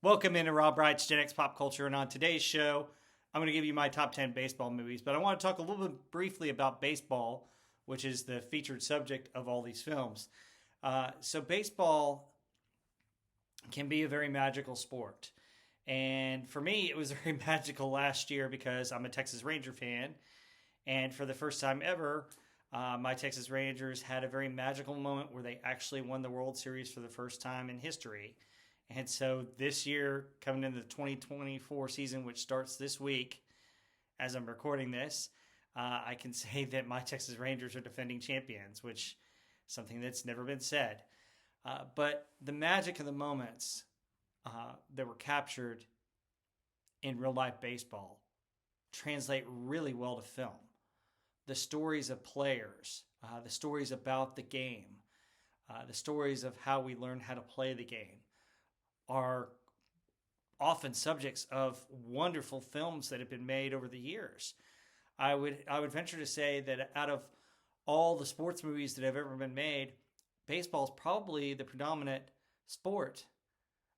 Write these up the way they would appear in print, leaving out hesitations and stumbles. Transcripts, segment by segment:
Welcome into Rob Wright's Gen X Pop Culture, and on today's show, I'm going to give you my top 10 baseball movies, but I want to talk a little bit briefly about baseball, which is the featured subject of all these films. Baseball can be a very magical sport. And for me, it was very magical last year because I'm a Texas Ranger fan. And for the first time ever, my Texas Rangers had a very magical moment where they actually won the World Series for the first time in history. And so this year, coming into the 2024 season, which starts this week, as I'm recording this, I can say that my Texas Rangers are defending champions, which is something that's never been said. But the magic of the moments that were captured in real life baseball translate really well to film. The stories of players, the stories about the game, the stories of how we learn how to play the game are often subjects of wonderful films that have been made over the years. I would venture to say that out of all the sports movies that have ever been made, baseball is probably the predominant sport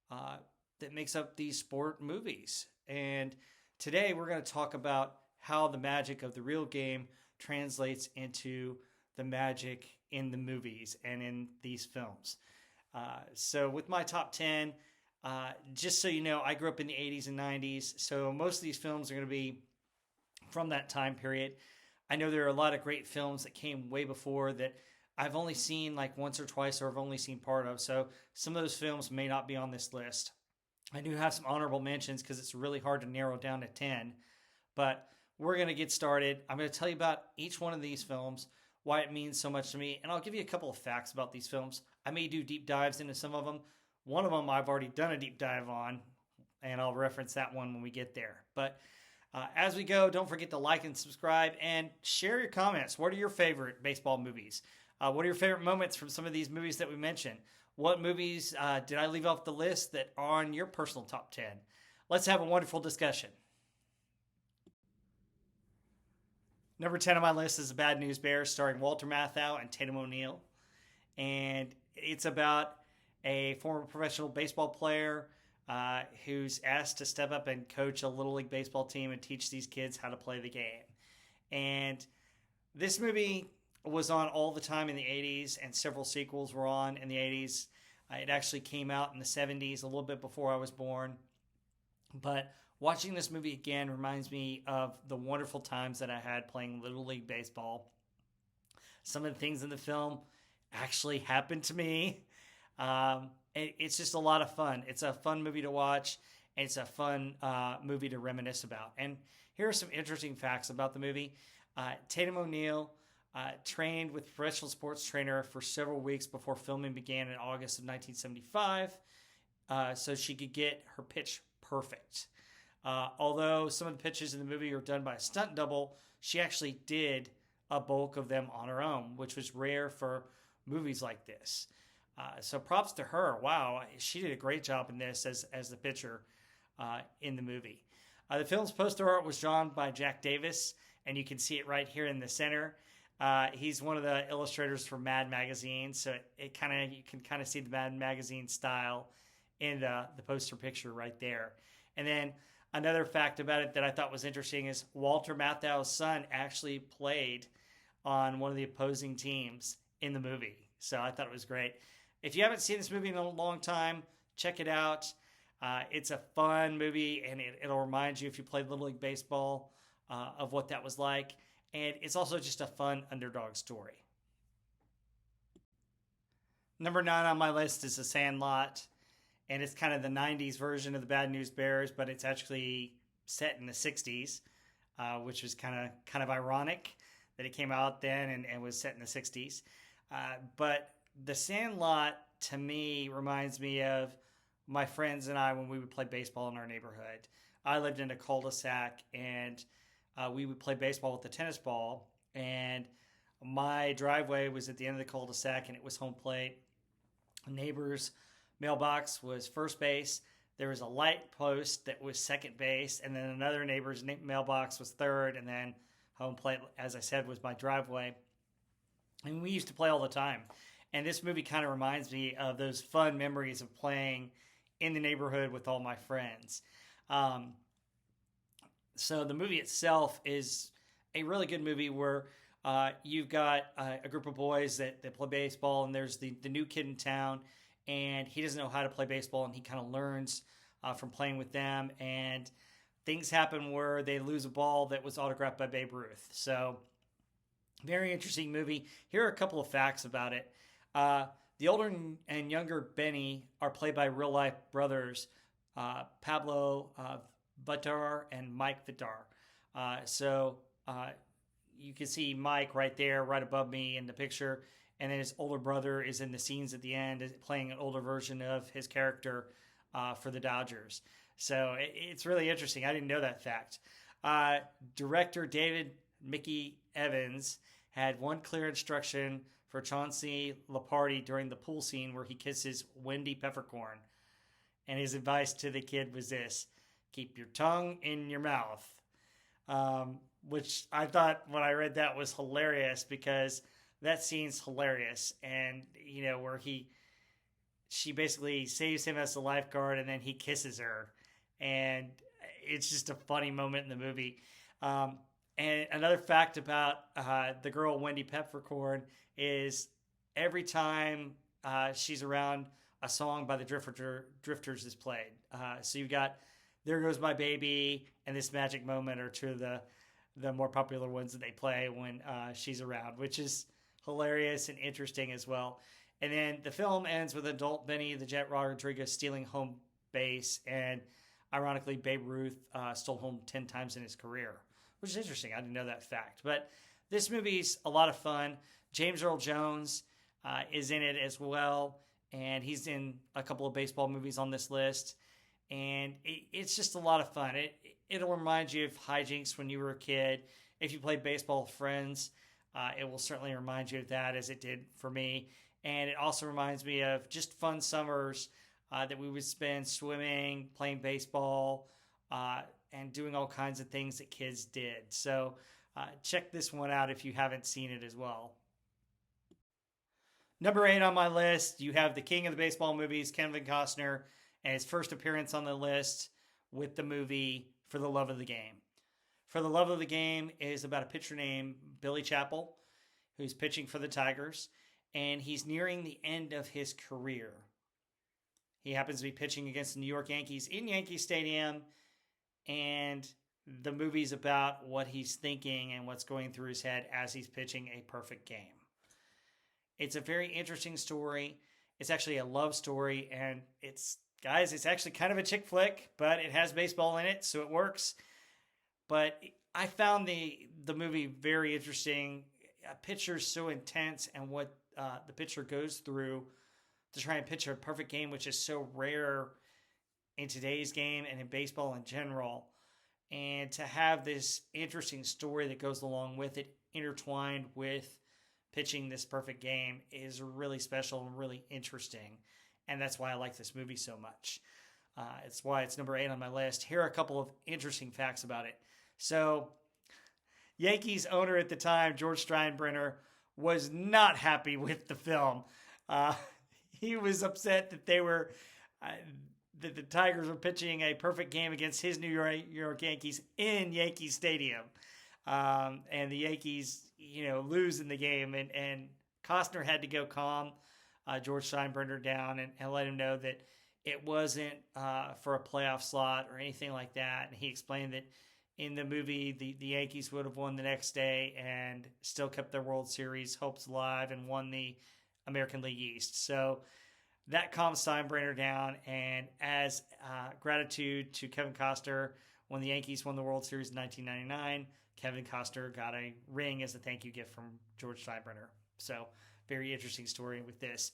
that makes up these sport movies. And today we're going to talk about how the magic of the real game translates into the magic in the movies and in these films. So with my top 10, just so you know, I grew up in the 80s and 90s, so most of these films are going to be from that time period. I know there are a lot of great films that came way before that I've only seen like once or twice, or I've only seen part of, so some of those films may not be on this list. I do have some honorable mentions because it's really hard to narrow down to 10, but we're going to get started. I'm going to tell you about each one of these films, why it means so much to me, and I'll give you a couple of facts about these films. I may do deep dives into some of them. One of them I've already done a deep dive on, and I'll reference that one when we get there. But as we go, don't forget to like and subscribe and share your comments. What are your favorite baseball movies? What are your favorite moments from some of these movies that we mentioned? What movies did I leave off the list that are on your personal top 10? Let's have a wonderful discussion. Number 10 on my list is The Bad News Bears, starring Walter Matthau and Tatum O'Neal. And it's about a former professional baseball player who's asked to step up and coach a Little League baseball team and teach these kids how to play the game. And this movie was on all the time in the 80s, and several sequels were on in the 80s. It actually came out in the 70s, a little bit before I was born. But watching this movie again reminds me of the wonderful times that I had playing Little League baseball. Some of the things in the film actually happened to me. It's just a lot of fun. It's a fun movie to watch, and it's a fun movie to reminisce about. And here are some interesting facts about the movie. Tatum O'Neal trained with a professional sports trainer for several weeks before filming began in August of 1975, so she could get her pitch perfect. Although some of the pitches in the movie are done by a stunt double, she actually did a bulk of them on her own, which was rare for movies like this. So props to her. Wow, she did a great job in this as the pitcher in the movie. The film's poster art was drawn by Jack Davis, and you can see it right here in the center. He's one of the illustrators for Mad Magazine, so you can kind of see the Mad Magazine style in the poster picture right there. And then another fact about it that I thought was interesting is Walter Matthau's son actually played on one of the opposing teams in the movie. So I thought it was great. If you haven't seen this movie in a long time, check it out. It's a fun movie, and it'll remind you, if you played Little League Baseball, of what that was like. And it's also just a fun underdog story. Number 9 on my list is The Sandlot, and it's kind of the 90s version of The Bad News Bears, but it's actually set in the 60s, which was kind of ironic that it came out then and was set in the 60s. But The Sandlot, to me, reminds me of my friends and I when we would play baseball in our neighborhood. I lived in a cul-de-sac, and we would play baseball with the tennis ball, and my driveway was at the end of the cul-de-sac, and it was home plate. A neighbor's mailbox was first base. There was a light post that was second base, and then another neighbor's mailbox was third, and then home plate, as I said, was my driveway. And we used to play all the time. And this movie kind of reminds me of those fun memories of playing in the neighborhood with all my friends. Um, so the movie itself is a really good movie where you've got a group of boys that play baseball, and there's the new kid in town, and he doesn't know how to play baseball, and he kind of learns from playing with them, and things happen where they lose a ball that was autographed by Babe Ruth. So very interesting movie. Here are a couple of facts about it. The older and younger Benny are played by real life brothers Pablo Vitar and Mike Vitar. You can see Mike right there, right above me in the picture, and then his older brother is in the scenes at the end, playing an older version of his character for the Dodgers. So it's really interesting. I didn't know that fact. Director David Mickey Evans had one clear instruction for Chauncey Lepardi during the pool scene where he kisses Wendy Peppercorn. And his advice to the kid was this: keep your tongue in your mouth. Which I thought when I read that was hilarious, because that scene's hilarious. And, where she basically saves him as the lifeguard and then he kisses her. And it's just a funny moment in the movie. And another fact about the girl, Wendy Peppercorn, is every time she's around, a song by the Drifters is played. So you've got There Goes My Baby and This Magic Moment are two of the more popular ones that they play when she's around, which is hilarious and interesting as well. And then the film ends with adult Benny the Jet Rodriguez stealing home base, and ironically, Babe Ruth stole home 10 times in his career, which is interesting. I didn't know that fact. But this movie's a lot of fun. James Earl Jones is in it as well, and he's in a couple of baseball movies on this list. And it's just a lot of fun. It'll remind you of hijinks when you were a kid. If you played baseball with friends, it will certainly remind you of that, as it did for me. And it also reminds me of just fun summers that we would spend swimming, playing baseball, and doing all kinds of things that kids did. So check this one out if you haven't seen it as well. Number 8 on my list, you have the king of the baseball movies, Kevin Costner, and his first appearance on the list with the movie For the Love of the Game. For the Love of the Game is about a pitcher named Billy Chappell, who's pitching for the Tigers, and he's nearing the end of his career. He happens to be pitching against the New York Yankees in Yankee Stadium, and the movie's about what he's thinking and what's going through his head as he's pitching a perfect game. It's a very interesting story. It's actually a love story, and it's actually kind of a chick flick, but it has baseball in it, so it works. But I found the movie very interesting. A pitcher's so intense, and what the pitcher goes through to try and pitch a perfect game, which is so rare in today's game and in baseball in general. And to have this interesting story that goes along with it, intertwined with pitching this perfect game, is really special and really interesting. And that's why I like this movie so much. It's why it's number 8 on my list. Here are a couple of interesting facts about it. So, Yankees owner at the time, George Steinbrenner, was not happy with the film. He was upset that that the Tigers were pitching a perfect game against his New York Yankees in Yankee Stadium. And the Yankees, lose in the game. And Costner had to go calm George Steinbrenner down and let him know that it wasn't for a playoff slot or anything like that. And he explained that in the movie, the Yankees would have won the next day and still kept their World Series hopes alive and won the American League East. So that calmed Steinbrenner down. And as gratitude to Kevin Costner, when the Yankees won the World Series in 1999, Kevin Costner got a ring as a thank you gift from George Steinbrenner. So very interesting story with this.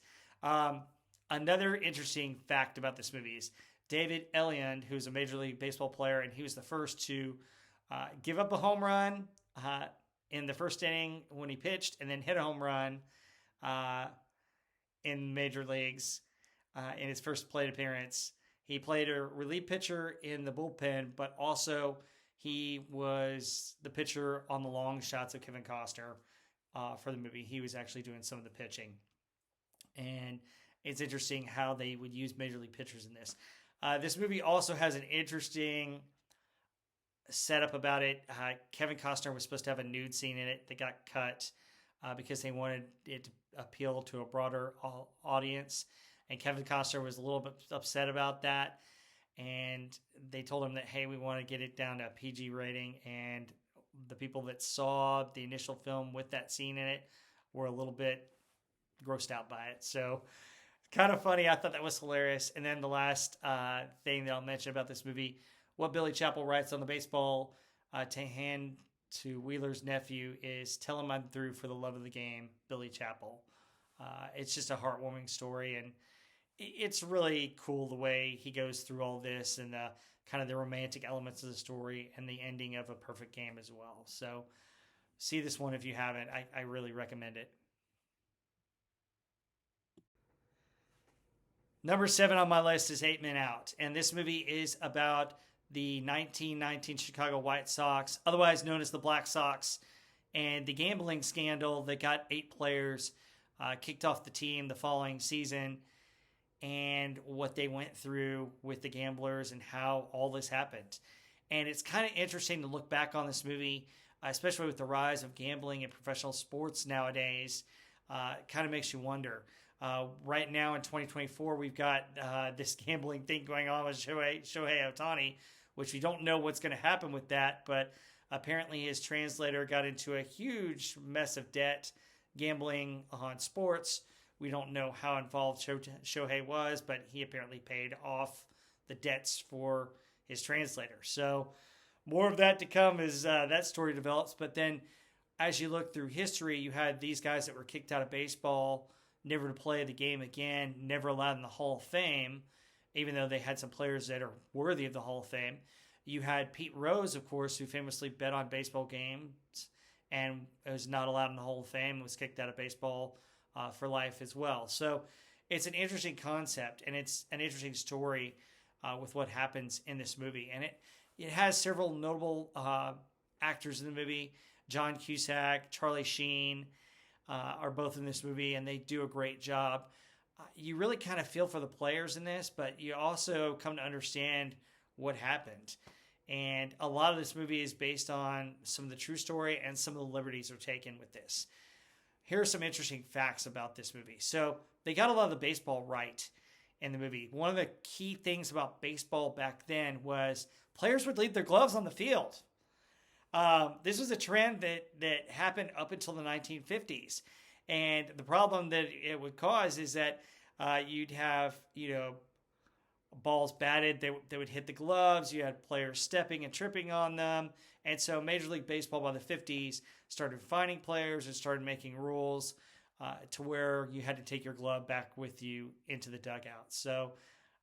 Another interesting fact about this movie is David Elliott, who's a Major League Baseball player, and he was the first to give up a home run in the first inning when he pitched, and then hit a home run in Major Leagues in his first plate appearance. He played a relief pitcher in the bullpen, but also he was the pitcher on the long shots of Kevin Costner for the movie. He was actually doing some of the pitching. And it's interesting how they would use Major League pitchers in this. This movie also has an interesting setup about it. Kevin Costner was supposed to have a nude scene in it that got cut because they wanted it to appeal to a broader audience. And Kevin Costner was a little bit upset about that. And they told him that, hey, we want to get it down to a PG rating. And the people that saw the initial film with that scene in it were a little bit grossed out by it. So kind of funny. I thought that was hilarious. And then the last thing that I'll mention about this movie, what Billy Chapel writes on the baseball to hand to Wheeler's nephew is, tell him I'm through for the love of the game, Billy Chapel. It's just a heartwarming story, and it's really cool the way he goes through all this and kind of the romantic elements of the story and the ending of a perfect game as well. So see this one if you haven't. I really recommend it. Number 7 on my list is hmanout. And this movie is about the 1919 Chicago White Sox, otherwise known as the Black Sox, and the gambling scandal that got 8 players kicked off the team the following season, and what they went through with the gamblers and how all this happened. And it's kind of interesting to look back on this movie, especially with the rise of gambling in professional sports nowadays. It kind of makes you wonder. Right now in 2024, we've got this gambling thing going on with Shohei Ohtani, which we don't know what's going to happen with that, but apparently his translator got into a huge mess of debt gambling on sports. We don't know how involved Shohei was, but he apparently paid off the debts for his translator. So more of that to come as that story develops. But then as you look through history, you had these guys that were kicked out of baseball, never to play the game again, never allowed in the Hall of Fame, even though they had some players that are worthy of the Hall of Fame. You had Pete Rose, of course, who famously bet on baseball games and was not allowed in the Hall of Fame, was kicked out of baseball for life as well. So it's an interesting concept, and it's an interesting story with what happens in this movie. And it has several notable actors in the movie. John Cusack, Charlie Sheen are both in this movie, and they do a great job. You really kind of feel for the players in this, but you also come to understand what happened. And a lot of this movie is based on some of the true story, and some of the liberties are taken with this. Here are some interesting facts about this movie. So they got a lot of the baseball right in the movie. One of the key things about baseball back then was players would leave their gloves on the field. This was a trend that happened up until the 1950s. And the problem that it would cause is that you'd have, balls batted, they would hit the gloves. You had players stepping and tripping on them. And so Major League Baseball by the 50s started fining players and started making rules to where you had to take your glove back with you into the dugout. So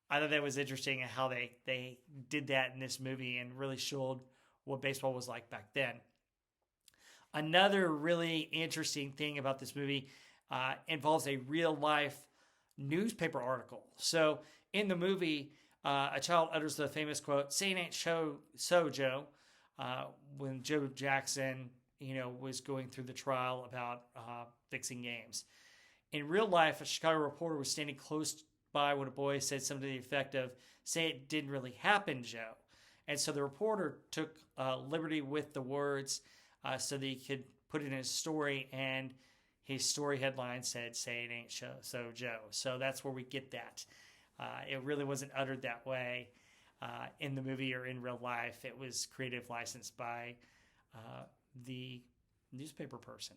I thought that was interesting how they did that in this movie and really showed what baseball was like back then. Another really interesting thing about this movie involves a real life newspaper article. So in the movie, a child utters the famous quote, "Say it ain't so, Joe," when Joe Jackson, was going through the trial about fixing games. In real life, a Chicago reporter was standing close by when a boy said something to the effect of, "Say it didn't really happen, Joe." And so the reporter took liberty with the words so that he could put it in his story, and his story headline said, "Say it ain't so, Joe." So that's where we get that. It really wasn't uttered that way in the movie or in real life. It was creative license by the newspaper person.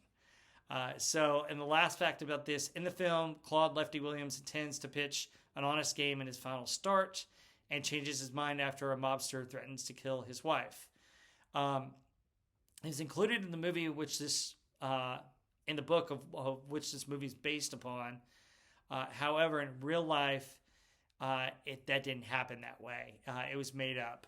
And the last fact about this, in the film, Claude Lefty Williams intends to pitch an honest game in his final start and changes his mind after a mobster threatens to kill his wife. He's included in the movie, which this in the book of which this movie is based upon. However, in real life, that didn't happen that way. It was made up,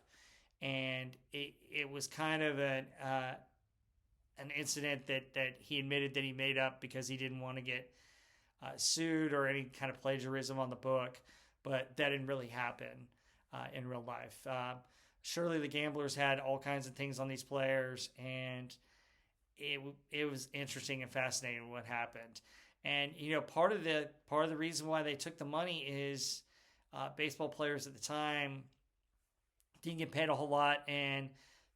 and it was kind of an incident that he admitted that he made up because he didn't want to get sued or any kind of plagiarism on the book, but that didn't really happen in real life. Surely the gamblers had all kinds of things on these players, and it was interesting and fascinating what happened. And part of the reason why they took the money is baseball players at the time didn't get paid a whole lot, and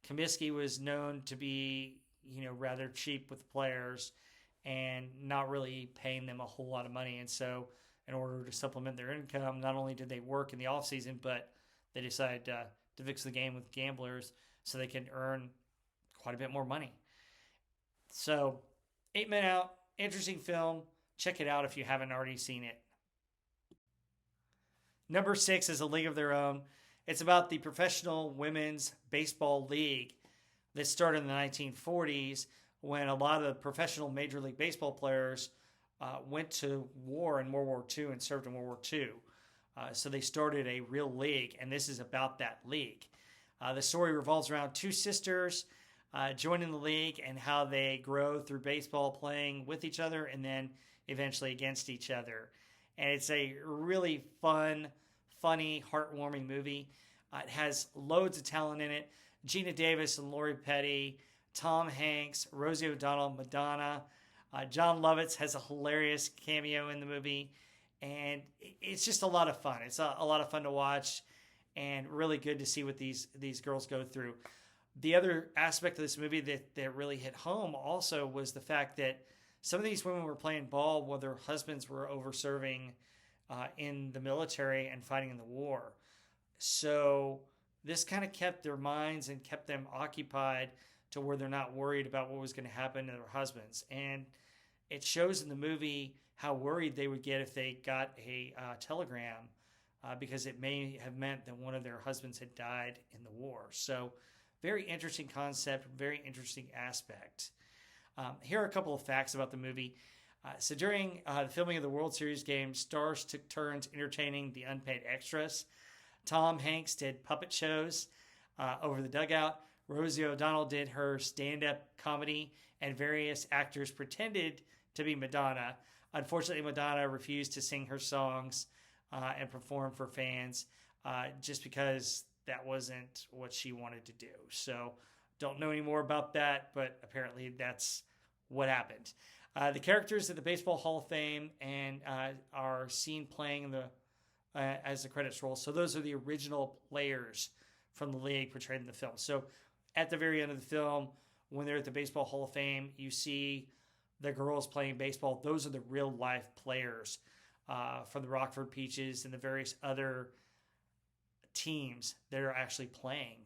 Comiskey was known to be, rather cheap with players and not really paying them a whole lot of money. And so, in order to supplement their income, not only did they work in the off season, but they decided to fix the game with gamblers so they can earn quite a bit more money. So, 8 Men Out, interesting film. Check it out if you haven't already seen it. Number 6 is A League of Their Own. It's about the Professional Women's Baseball League that started in the 1940s when a lot of the professional Major League Baseball players went to war in World War II and served in World War II. So they started a real league, and this is about that league. The story revolves around two sisters joining the league and how they grow through baseball, playing with each other and then eventually against each other. And it's a really fun, funny, heartwarming movie. It has loads of talent in it. Gina Davis and Lori Petty, Tom Hanks, Rosie O'Donnell, Madonna. John Lovitz has a hilarious cameo in the movie. And it's just a lot of fun. It's a lot of fun to watch and really good to see what these girls go through. The other aspect of this movie that really hit home also was the fact that some of these women were playing ball while their husbands were over serving in the military and fighting in the war. So this kind of kept their minds and kept them occupied to where they're not worried about what was going to happen to their husbands. And it shows in the movie how worried they would get if they got a telegram because it may have meant that one of their husbands had died in the war. So very interesting concept, very interesting aspect. Here are a couple of facts about the movie. So during the filming of the World Series game, stars took turns entertaining the unpaid extras. Tom Hanks did puppet shows over the dugout. Rosie O'Donnell did her stand-up comedy, and various actors pretended to be Madonna. Unfortunately, Madonna refused to sing her songs and perform for fans just because that wasn't what she wanted to do. So don't know any more about that, but apparently that's what happened. The characters at the Baseball Hall of Fame and are seen playing as the credits roll. So those are the original players from the league portrayed in the film. So at the very end of the film, when they're at the Baseball Hall of Fame, you see the girls playing baseball. Those are the real life players from the Rockford Peaches and the various other teams that are actually playing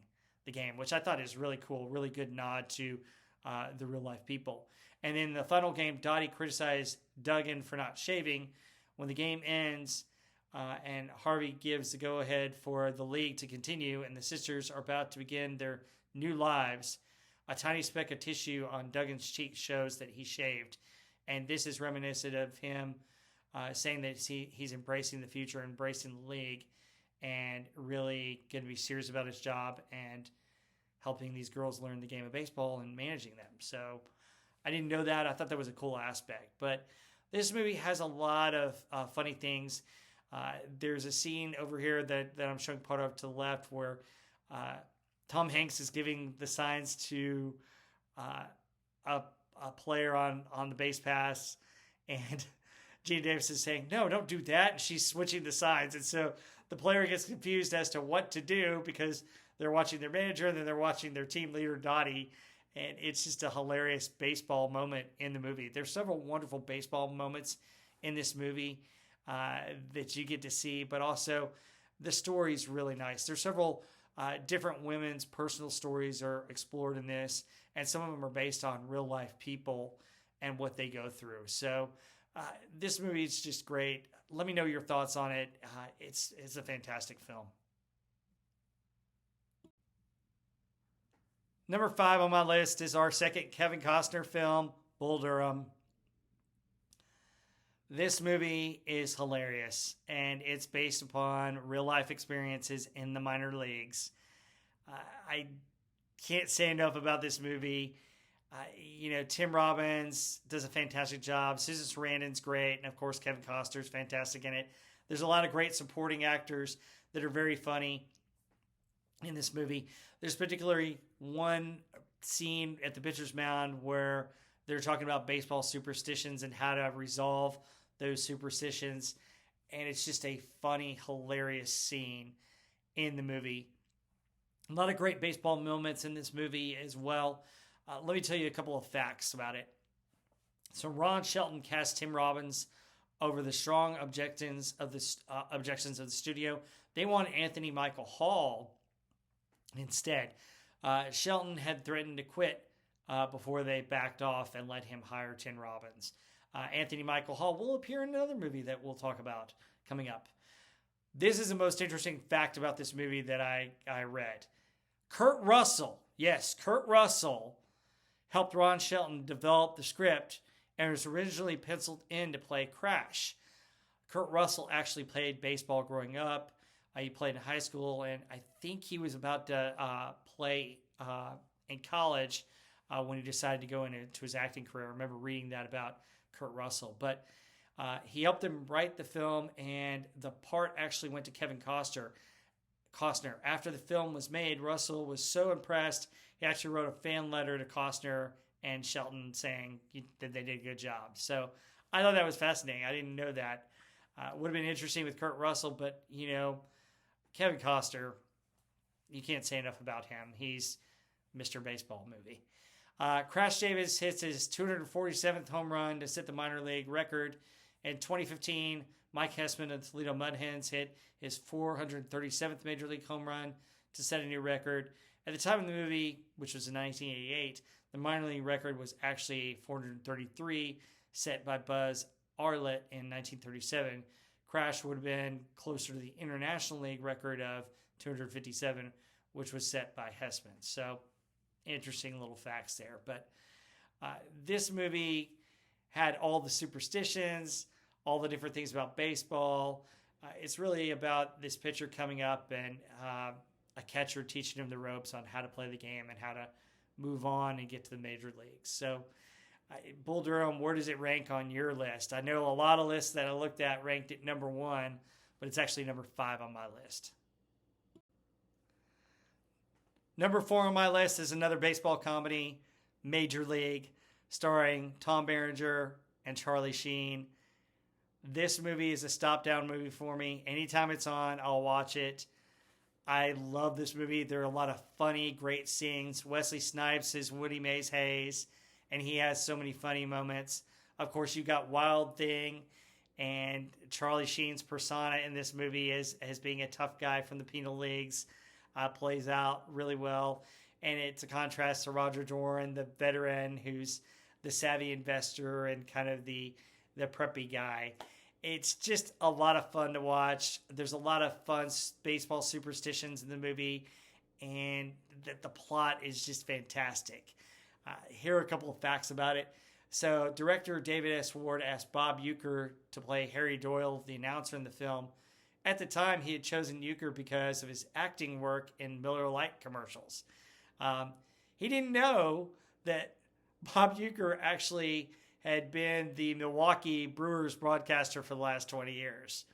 the game, which I thought is really cool, really good nod to the real life people. And in the final game, Dottie criticized Duggan for not shaving. When the game ends and Harvey gives the go-ahead for the league to continue and the sisters are about to begin their new lives, a tiny speck of tissue on Duggan's cheek shows that he shaved. And this is reminiscent of him saying that he's embracing the future, embracing the league, and really going to be serious about his job and helping these girls learn the game of baseball and managing them. So I didn't know that. I thought that was a cool aspect. But this movie has a lot of funny things. There's a scene over here that I'm showing part of to the left where Tom Hanks is giving the signs to a player on the base pass, and Gina Davis is saying, "No, don't do that." And she's switching the signs. And so the player gets confused as to what to do because they're watching their manager and then they're watching their team leader, Dottie. And it's just a hilarious baseball moment in the movie. There's several wonderful baseball moments in this movie that you get to see, but also the story's really nice. There's several different women's personal stories are explored in this, and some of them are based on real life people and what they go through. So this movie is just great. Let me know your thoughts on it. It's a fantastic film. Number 5 on my list is our second Kevin Costner film, Boulderham. This movie is hilarious, and it's based upon real life experiences in the minor leagues. I can't say enough about this movie. Tim Robbins does a fantastic job. Susan Sarandon's great, and of course Kevin Costner's fantastic in it. There's a lot of great supporting actors that are very funny in this movie. There's particularly one scene at the pitcher's mound where they're talking about baseball superstitions and how to resolve those superstitions. and it's just a funny, hilarious scene in the movie. A lot of great baseball moments in this movie as well. Let me tell you a couple of facts about it. So Ron Shelton cast Tim Robbins over the strong objections of the studio. They wanted Anthony Michael Hall instead. Shelton had threatened to quit before they backed off and let him hire Tim Robbins. Anthony Michael Hall will appear in another movie that we'll talk about coming up. This is the most interesting fact about this movie that I read. Kurt Russell, yes, Kurt Russell helped Ron Shelton develop the script and was originally penciled in to play Crash. Kurt Russell actually played baseball growing up. He played in high school, and I think he was about to play in college when he decided to go into his acting career. I remember reading that about Kurt Russell. But he helped him write the film, and the part actually went to Kevin Costner. After the film was made, Russell was so impressed, he actually wrote a fan letter to Costner and Shelton saying that they did a good job. So I thought that was fascinating. I didn't know that. Would have been interesting with Kurt Russell, but, Kevin Costner, you can't say enough about him. He's Mr. Baseball movie. Crash Davis hits his 247th home run to set the minor league record. In 2015, Mike Hessman of the Toledo Mud Hens hit his 437th major league home run to set a new record. At the time of the movie, which was in 1988, the minor league record was actually 433, set by Buzz Arlett in 1937. Crash would have been closer to the International League record of 257, which was set by Hessman. So, interesting little facts there. But this movie had all the superstitions, all the different things about baseball. It's really about this pitcher coming up and a catcher teaching him the ropes on how to play the game and how to move on and get to the major leagues. So, Boulderham, where does it rank on your list? I know a lot of lists that I looked at ranked it number 1, but it's actually number 5 on my list. Number 4 on my list is another baseball comedy, Major League, starring Tom Berenger and Charlie Sheen. This movie is a stop-down movie for me. Anytime it's on, I'll watch it. I love this movie. There are a lot of funny, great scenes. Wesley Snipes is Woody Mays Hayes, and he has so many funny moments. Of course, you've got Wild Thing, and Charlie Sheen's persona in this movie as being a tough guy from the penal leagues plays out really well. And it's a contrast to Roger Doran, the veteran who's the savvy investor and kind of the preppy guy. It's just a lot of fun to watch. There's a lot of fun baseball superstitions in the movie, and the plot is just fantastic. Here are a couple of facts about it. So director David S. Ward asked Bob Uecker to play Harry Doyle, the announcer in the film. At the time, he had chosen Uecker because of his acting work in Miller Lite commercials. He didn't know that Bob Uecker actually had been the Milwaukee Brewers broadcaster for the last 20 years.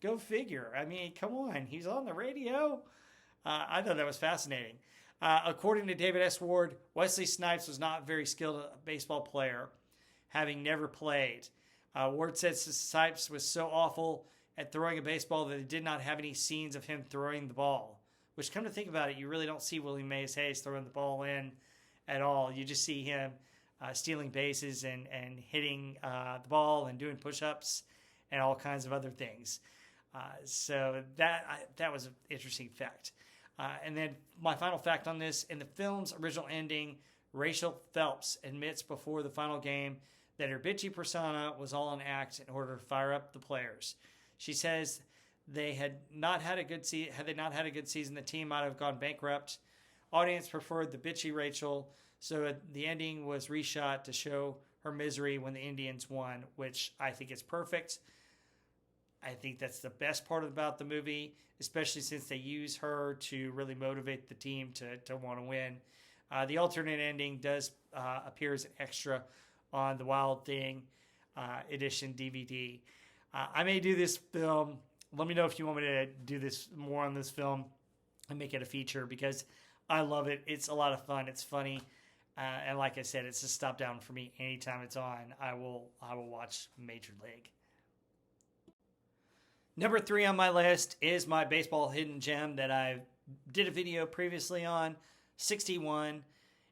Go figure. I mean, come on. He's on the radio. I thought that was fascinating. According to David S. Ward, Wesley Snipes was not a very skilled baseball player, having never played. Ward said Snipes was so awful at throwing a baseball that they did not have any scenes of him throwing the ball. Which, come to think about it, you really don't see Willie Mays Hayes throwing the ball in at all. You just see him stealing bases and hitting the ball and doing push-ups and all kinds of other things. So that was an interesting fact. And then my final fact on this, in the film's original ending, Rachel Phelps admits before the final game that her bitchy persona was all an act in order to fire up the players. She says had they not had a good season, the team might have gone bankrupt. Audience preferred the bitchy Rachel, so the ending was reshot to show her misery when the Indians won, which I think is perfect. I think that's the best part about the movie, especially since they use her to really motivate the team to want to win. The alternate ending does appear as an extra on the Wild Thing edition DVD. I may do this film. Let me know if you want me to do this more on this film and make it a feature, because I love it. It's a lot of fun. It's funny. And like I said, it's a stop down for me. Anytime it's on, I will watch Major League. Number 3 on my list is my baseball hidden gem that I did a video previously on, 61.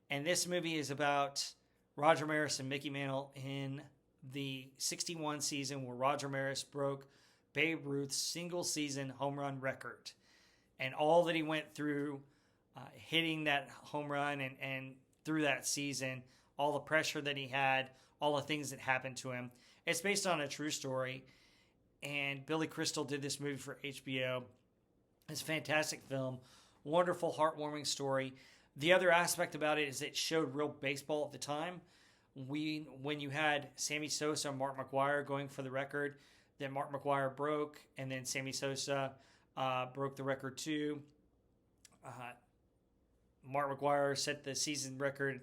And this movie is about Roger Maris and Mickey Mantle in the 61 season where Roger Maris broke Babe Ruth's single season home run record. And all that he went through hitting that home run and through that season, all the pressure that he had, all the things that happened to him. It's based on a true story. And Billy Crystal did this movie for HBO. It's a fantastic film, wonderful, heartwarming story. The other aspect about it is it showed real baseball at the time. When you had Sammy Sosa and Mark McGwire going for the record, then Mark McGwire broke, and then Sammy Sosa broke the record too. Mark McGwire set the season record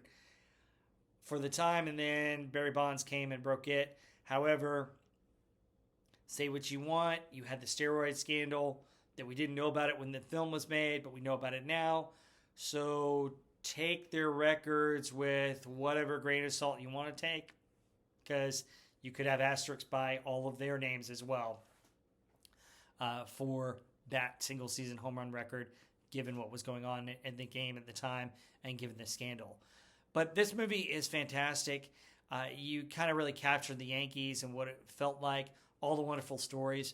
for the time, and then Barry Bonds came and broke it. However, say what you want, you had the steroid scandal that we didn't know about it when the film was made, but we know about it now. So take their records with whatever grain of salt you want to take, because you could have asterisks by all of their names as well for that single season home run record, given what was going on in the game at the time and given the scandal. But this movie is fantastic. You kind of really captured the Yankees and what it felt like, all the wonderful stories.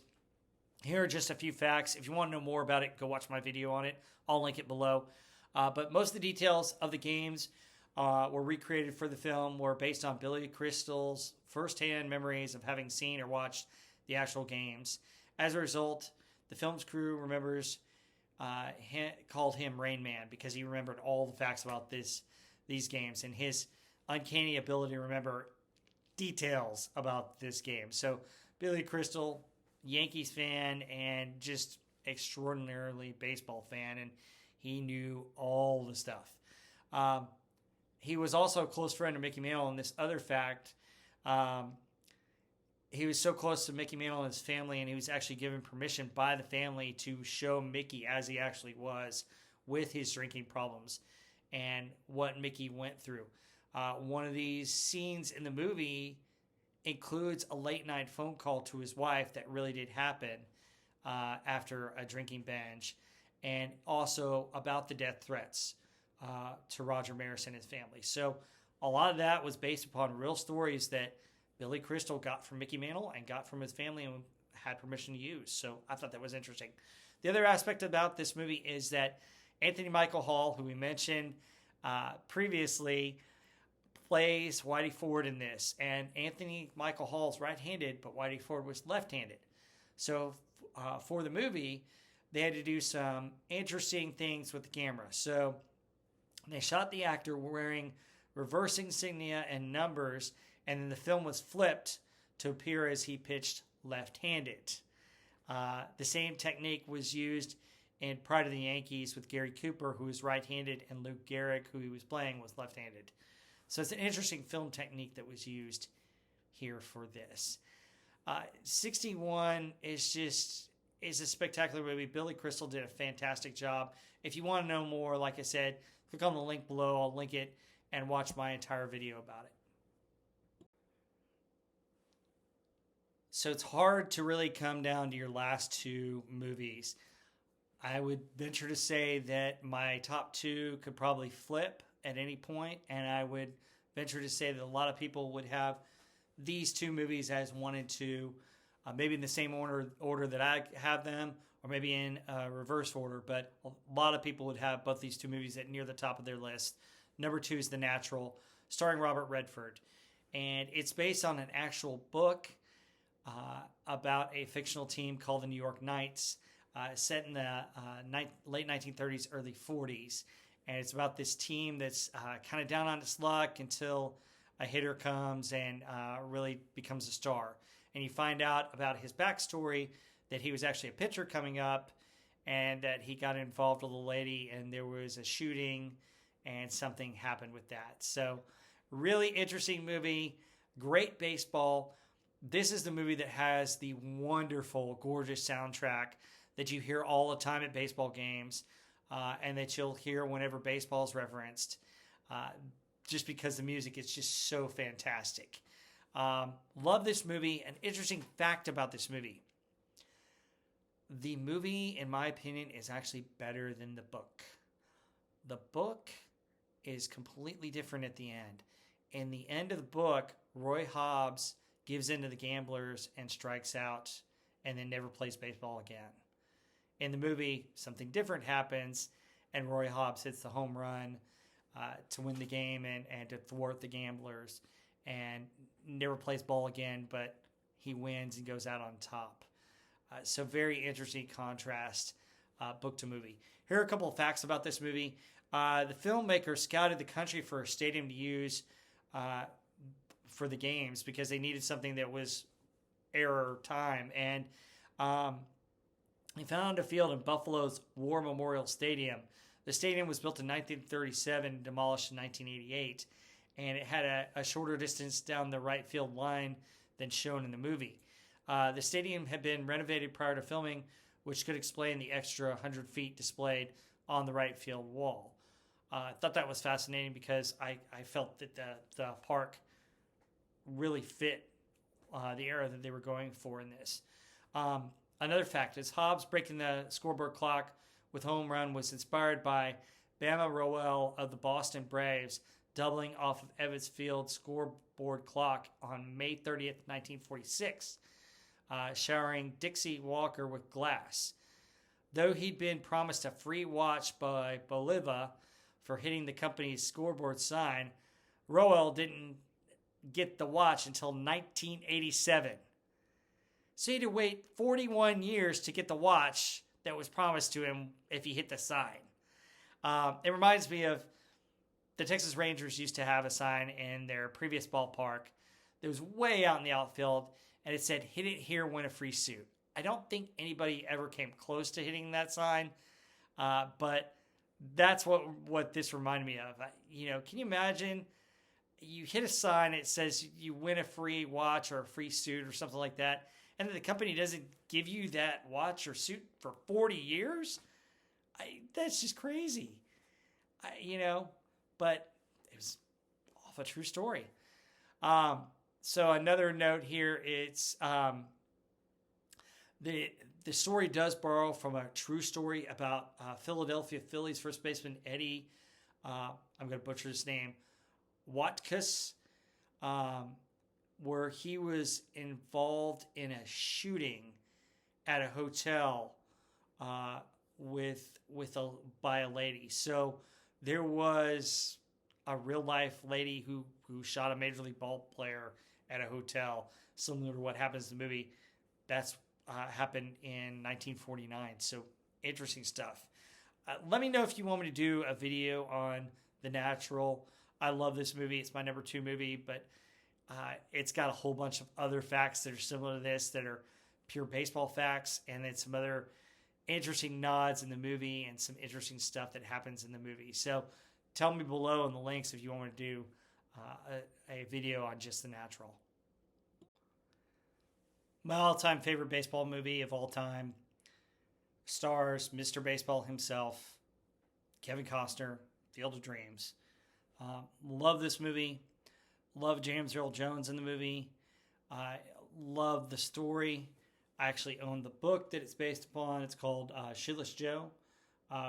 Here are just a few facts. If you want to know more about it, go watch my video on it. I'll link it below. But most of the details of the games were recreated for the film, were based on Billy Crystal's firsthand memories of having seen or watched the actual games. As a result, the film's crew called him Rain Man because he remembered all the facts about these games and his uncanny ability to remember details about this game. So Billy Crystal, Yankees fan and just extraordinarily baseball fan, and he knew all the stuff. He was also a close friend of Mickey Mantle, and this other fact, he was so close to Mickey Mantle and his family, and he was actually given permission by the family to show Mickey as he actually was with his drinking problems and what Mickey went through. One of these scenes in the movie includes a late night phone call to his wife that really did happen after a drinking binge, and also about the death threats to Roger Maris and his family. So a lot of that was based upon real stories that Billy Crystal got from Mickey Mantle and got from his family and had permission to use. So I thought that was interesting. The other aspect about this movie is that Anthony Michael Hall, who we mentioned previously, plays Whitey Ford in this. And Anthony Michael Hall's right-handed, but Whitey Ford was left-handed. So for the movie, they had to do some interesting things with the camera. So they shot the actor wearing reverse insignia and numbers, and then the film was flipped to appear as he pitched left-handed. The same technique was used in Pride of the Yankees with Gary Cooper, who was right-handed, and Luke Gehrig, who he was playing, was left-handed. So it's an interesting film technique that was used here for this. 61 is a spectacular movie. Billy Crystal did a fantastic job. If you want to know more, like I said, click on the link below. I'll link it and watch my entire video about it. So it's hard to really come down to your last two movies. I would venture to say that my top two could probably flip at any point, and I would venture to say that a lot of people would have these two movies as 1 and 2, maybe in the same order that I have them, or maybe in reverse order, but a lot of people would have both these two movies at near the top of their list. Number 2 is The Natural, starring Robert Redford, and it's based on an actual book about a fictional team called the New York Knights, set in the late 1930s, early 40s. And it's about this team that's kind of down on its luck until a hitter comes and really becomes a star. And you find out about his backstory, that he was actually a pitcher coming up and that he got involved with a lady and there was a shooting and something happened with that. So really interesting movie, great baseball. This is the movie that has the wonderful, gorgeous soundtrack that you hear all the time at baseball games. And that you'll hear whenever baseball is referenced, just because the music is just so fantastic. Love this movie. An interesting fact about this movie. The movie, in my opinion, is actually better than the book. The book is completely different at the end. In the end of the book, Roy Hobbs gives in to the gamblers and strikes out and then never plays baseball again. In the movie, something different happens, and Roy Hobbs hits the home run to win the game and to thwart the gamblers, and never plays ball again, but he wins and goes out on top. So very interesting contrast, book to movie. Here are a couple of facts about this movie. The filmmaker scouted the country for a stadium to use for the games because they needed something that was error time. And he found a field in Buffalo's War Memorial Stadium. The stadium was built in 1937, demolished in 1988, and it had a shorter distance down the right field line than shown in the movie. The stadium had been renovated prior to filming, which could explain the extra 100 feet displayed on the right field wall. I thought that was fascinating because I felt that the park really fit the era that they were going for in this. Another fact is Hobbs breaking the scoreboard clock with home run was inspired by Bama Rowell of the Boston Braves doubling off of Ebbets Field scoreboard clock on May 30th, 1946, showering Dixie Walker with glass. Though he'd been promised a free watch by Boliva for hitting the company's scoreboard sign, Rowell didn't get the watch until 1987. So he had to wait 41 years to get the watch that was promised to him if he hit the sign. It reminds me of the Texas Rangers used to have a sign in their previous ballpark that was way out in the outfield, and it said, "Hit it here, win a free suit." I don't think anybody ever came close to hitting that sign, but that's what this reminded me of. Can you imagine you hit a sign, it says you win a free watch or a free suit or something like that, and then the company doesn't give you that watch or suit for 40 years? That's just crazy. But it was off a true story. So another note here, it's the story does borrow from a true story about Philadelphia Phillies first baseman Eddie, I'm going to butcher his name, Watkus, where he was involved in a shooting at a hotel by a lady. So there was a real life lady who shot a major league ball player at a hotel, similar to what happens in the movie. That's happened in 1949. So interesting stuff. Let me know if you want me to do a video on The Natural. I love this movie. It's my number 2 movie, but it's got a whole bunch of other facts that are similar to this that are pure baseball facts, and then some other interesting nods in the movie and some interesting stuff that happens in the movie. So tell me below in the links if you want me to do a video on just The Natural. My all-time favorite baseball movie of all time stars Mr. Baseball himself, Kevin Costner, Field of Dreams. Love this movie. Love James Earl Jones in the movie. I love the story. I actually own the book that it's based upon. It's called Shitless Joe,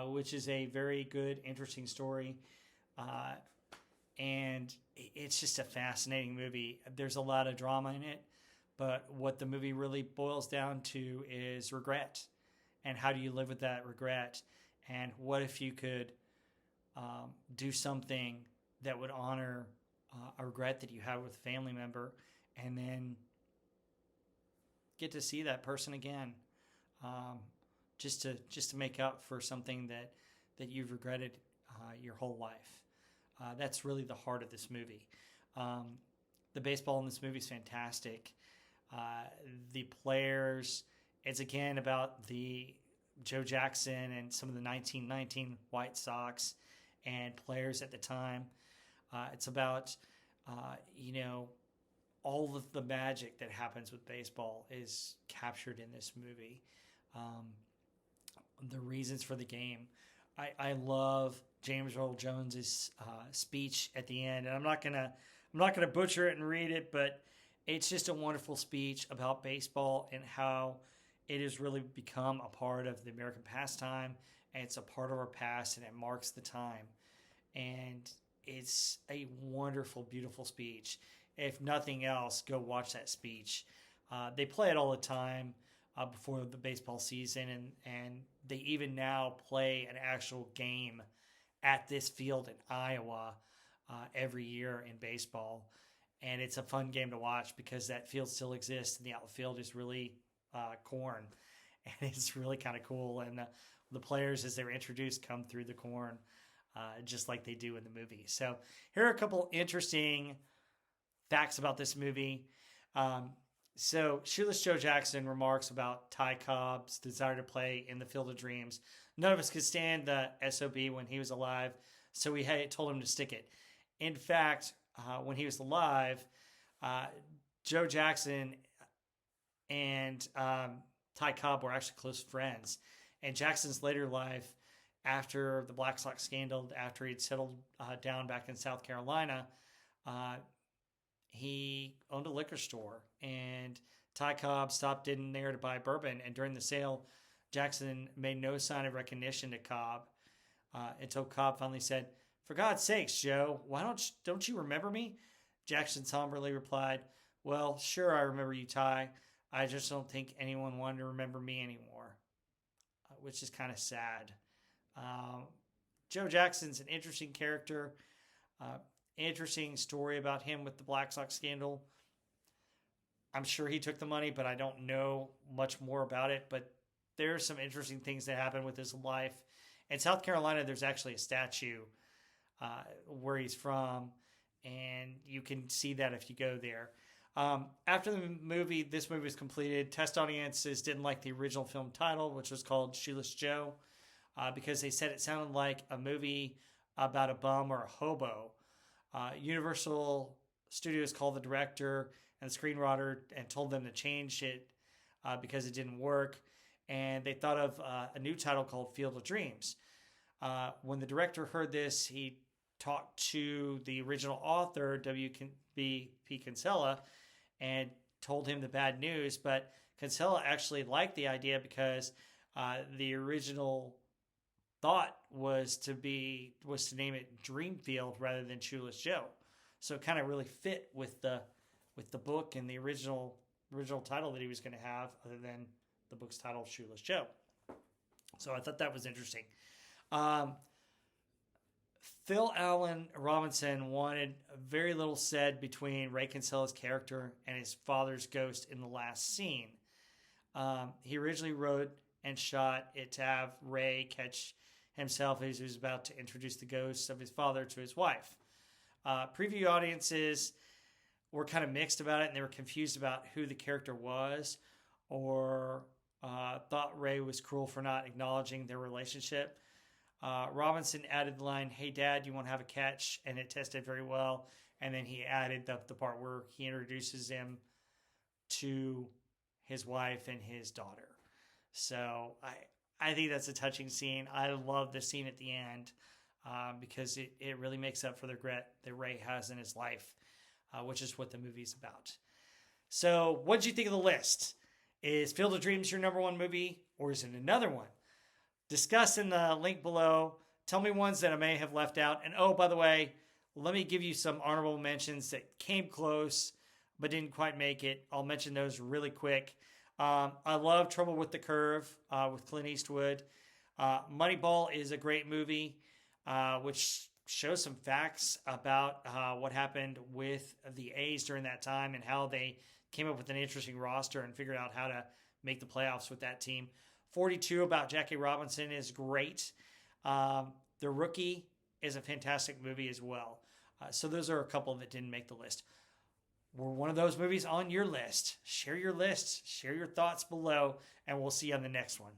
which is a very good, interesting story. And it's just a fascinating movie. There's a lot of drama in it, but what the movie really boils down to is regret. And how do you live with that regret? And what if you could do something that would honor a regret that you have with a family member, and then get to see that person again, just to make up for something that you've regretted your whole life. That's really the heart of this movie. The baseball in this movie is fantastic. The players, it's again about the Joe Jackson and some of the 1919 White Sox and players at the time. It's about, all of the magic that happens with baseball is captured in this movie. The reasons for the game. I love James Earl Jones's speech at the end, and I'm not gonna butcher it and read it, but it's just a wonderful speech about baseball and how it has really become a part of the American pastime, and it's a part of our past, and it marks the time. And it's a wonderful, beautiful speech. If nothing else, go watch that speech. They play it all the time before the baseball season, and they even now play an actual game at this field in Iowa every year in baseball. And it's a fun game to watch because that field still exists, and the outfield is really corn. And it's really kind of cool. And the players, as they're introduced, come through the corn just like they do in the movie. So here are a couple interesting facts about this movie. So Shoeless Joe Jackson remarks about Ty Cobb's desire to play in the Field of Dreams. None of us could stand the SOB when he was alive, so we told him to stick it. In fact, when he was alive, Joe Jackson and Ty Cobb were actually close friends. And Jackson's later life, after the Black Sox scandal, after he'd settled down back in South Carolina, he owned a liquor store, and Ty Cobb stopped in there to buy bourbon. And during the sale, Jackson made no sign of recognition to Cobb until Cobb finally said, "For God's sakes, Joe, don't you remember me?" Jackson somberly replied, "Well, sure, I remember you, Ty. I just don't think anyone wanted to remember me anymore," which is kind of sad. Joe Jackson's an interesting character. Interesting story about him with the Black Sox scandal. I'm sure he took the money, but I don't know much more about it. But there are some interesting things that happened with his life. In South Carolina, there's actually a statue where he's from, and you can see that if you go there. After this movie was completed, test audiences didn't like the original film title, which was called Shoeless Joe, because they said it sounded like a movie about a bum or a hobo. Universal Studios called the director and the screenwriter and told them to change it because it didn't work. And they thought of a new title called Field of Dreams. When the director heard this, he talked to the original author, W.B. Kinsella, and told him the bad news. But Kinsella actually liked the idea because the original thought was to name it Dreamfield rather than Shoeless Joe. So it kind of really fit with the book and the original title that he was going to have, other than the book's title, Shoeless Joe. So I thought that was interesting. Phil Allen Robinson wanted very little said between Ray Kinsella's character and his father's ghost in the last scene. He originally wrote and shot it to have Ray catch himself as he was about to introduce the ghost of his father to his wife. Preview audiences were kind of mixed about it, and they were confused about who the character was, or thought Ray was cruel for not acknowledging their relationship. Robinson added the line, "Hey, Dad, you want to have a catch?" And it tested very well. And then he added the part where he introduces him to his wife and his daughter. So I think that's a touching scene. I love the scene at the end because it really makes up for the regret that Ray has in his life, which is what the movie's about. So what did you think of the list? Is Field of Dreams your number one movie, or is it another one? Discuss in the link below. Tell me ones that I may have left out. And oh, by the way, let me give you some honorable mentions that came close but didn't quite make it. I'll mention those really quick. I love Trouble with the Curve with Clint Eastwood. Moneyball is a great movie, which shows some facts about what happened with the A's during that time and how they came up with an interesting roster and figured out how to make the playoffs with that team. 42 about Jackie Robinson is great. The Rookie is a fantastic movie as well. So those are a couple that didn't make the list. Were one of those movies on your list? Share your list, share your thoughts below, and we'll see you on the next one.